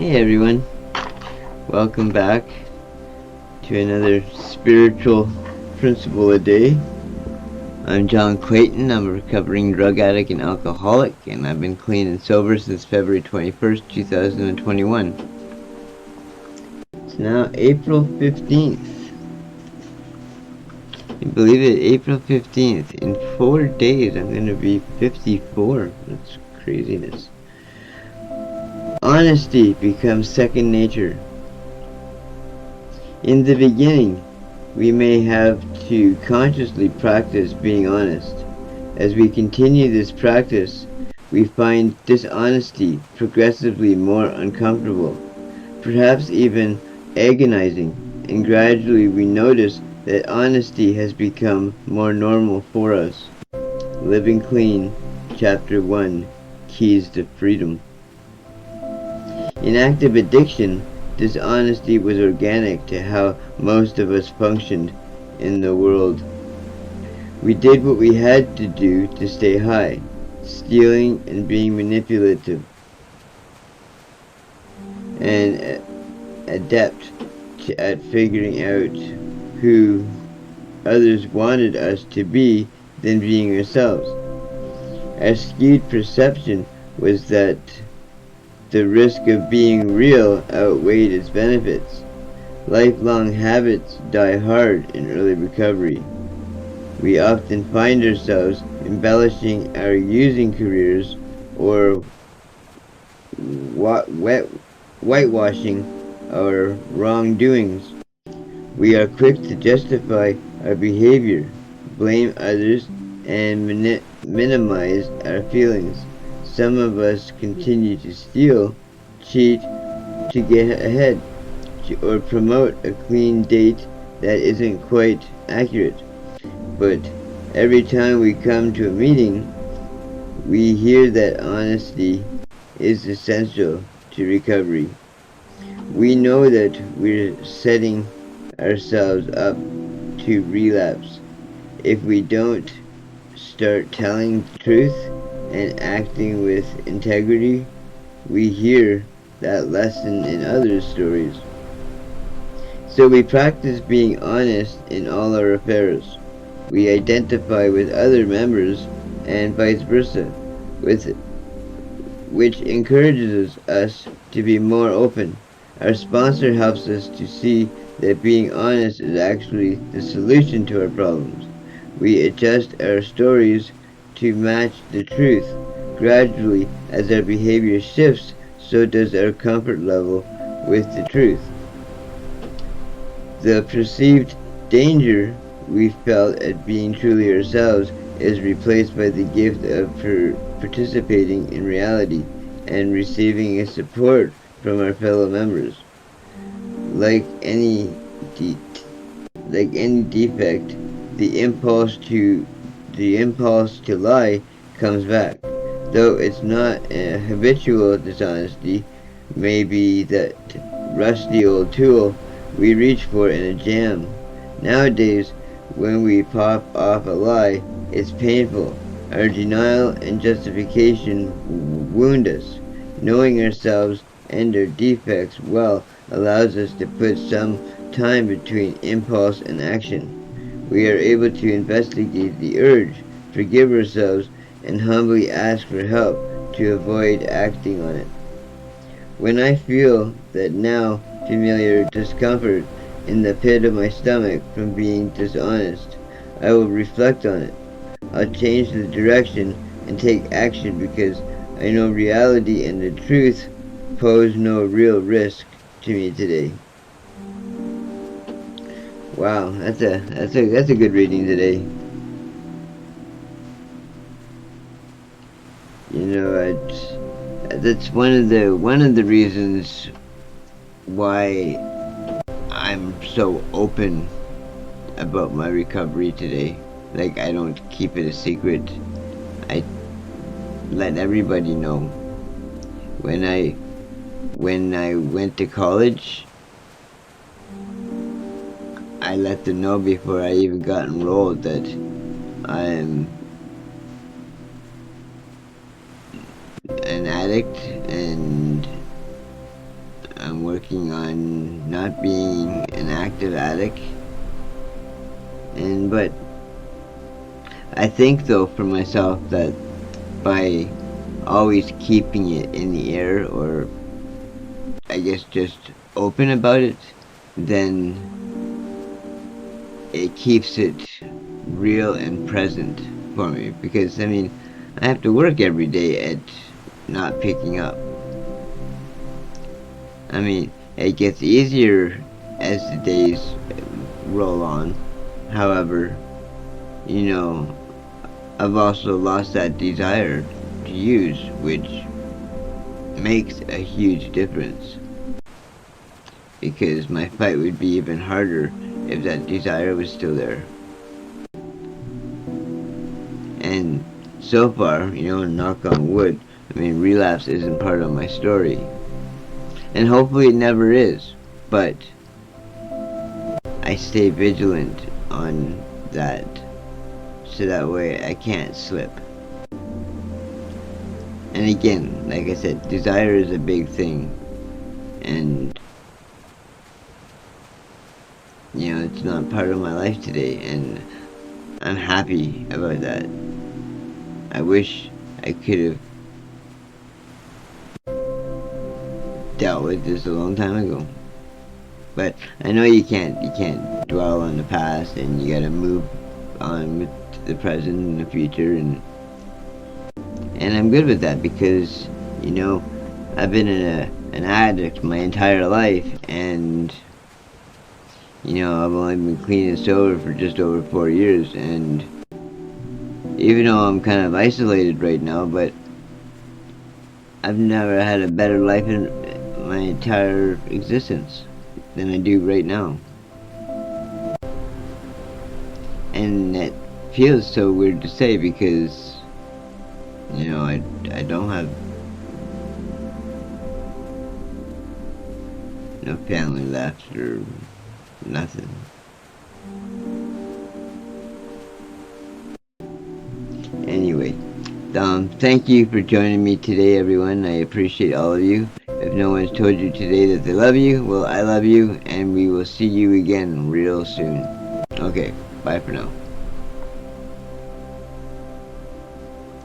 Hey everyone, welcome back to another spiritual principle a day. I'm John Clayton. I'm a recovering drug addict and alcoholic, and I've been clean and sober since February 21st, 2021. It's now April 15th. Can you believe it? April 15th. In 4 days I'm going to be 54. That's craziness. Honesty becomes second nature. In the beginning, we may have to consciously practice being honest. As we continue this practice, we find dishonesty progressively more uncomfortable, perhaps even agonizing, and gradually we notice that honesty has become more normal for us. Living Clean, Chapter 1, Keys to Freedom. In active addiction, dishonesty was organic to how most of us functioned in the world. We did what we had to do to stay high, stealing and being manipulative, and adept at figuring out who others wanted us to be than being ourselves. Our skewed perception was that the risk of being real outweighed its benefits. Lifelong habits die hard in early recovery. We often find ourselves embellishing our using careers or whitewashing our wrongdoings. We are quick to justify our behavior, blame others, and minimize our feelings. Some of us continue to steal, cheat to get ahead, or promote a clean date that isn't quite accurate. But every time we come to a meeting, we hear that honesty is essential to recovery. We know that we're setting ourselves up to relapse if we don't start telling the truth and acting with integrity. We hear that lesson in others' stories. So we practice being honest in all our affairs. We identify with other members and vice versa, which encourages us to be more open. Our sponsor helps us to see that being honest is actually the solution to our problems. We adjust our stories to match the truth. Gradually, as our behavior shifts, so does our comfort level with the truth. The perceived danger we felt at being truly ourselves is replaced by the gift of participating in reality and receiving a support from our fellow members. Like any defect, the impulse to lie comes back. Though it's not a habitual dishonesty, maybe that rusty old tool we reach for in a jam. Nowadays, when we pop off a lie, it's painful. Our denial and justification wound us. Knowing ourselves and our defects well allows us to put some time between impulse and action. We are able to investigate the urge, forgive ourselves, and humbly ask for help to avoid acting on it. When I feel that now familiar discomfort in the pit of my stomach from being dishonest, I will reflect on it. I'll change the direction and take action because I know reality and the truth pose no real risk to me today. Wow, that's a good reading today. You know, that's one of the reasons why I'm so open about my recovery today. Like, I don't keep it a secret. I let everybody know. When I went to college, I let them know before I even got enrolled that I'm an addict and working on not being an active addict. But I think though for myself that by always keeping it in the air, or I guess just open about it, then it keeps it real and present for me. Because I mean, I have to work every day at not picking up. I mean, it gets easier as the days roll on. However, you know, I've also lost that desire to use, which makes a huge difference. Because my fight would be even harder if that desire was still there. And so far, knock on wood, I mean, relapse isn't part of my story. And hopefully it never is. But I stay vigilant on that, so that way I can't slip. And again, like I said, desire is a big thing. And it's not part of my life today, and I'm happy about that. I wish I could have dealt with this a long time ago. But I know you can't dwell on the past, and you gotta move on with the present and the future, and I'm good with that because I've been an addict my entire life, and I've only been clean and sober for just over 4 years, and even though I'm kind of isolated right now, but I've never had a better life in my entire existence than I do right now. And it feels so weird to say because, I don't have no family left or nothing. Anyway, thank you for joining me today, everyone. I appreciate all of you. If no one's told you today that they love you, well, I love you, and we will see you again real soon. Okay, bye for now.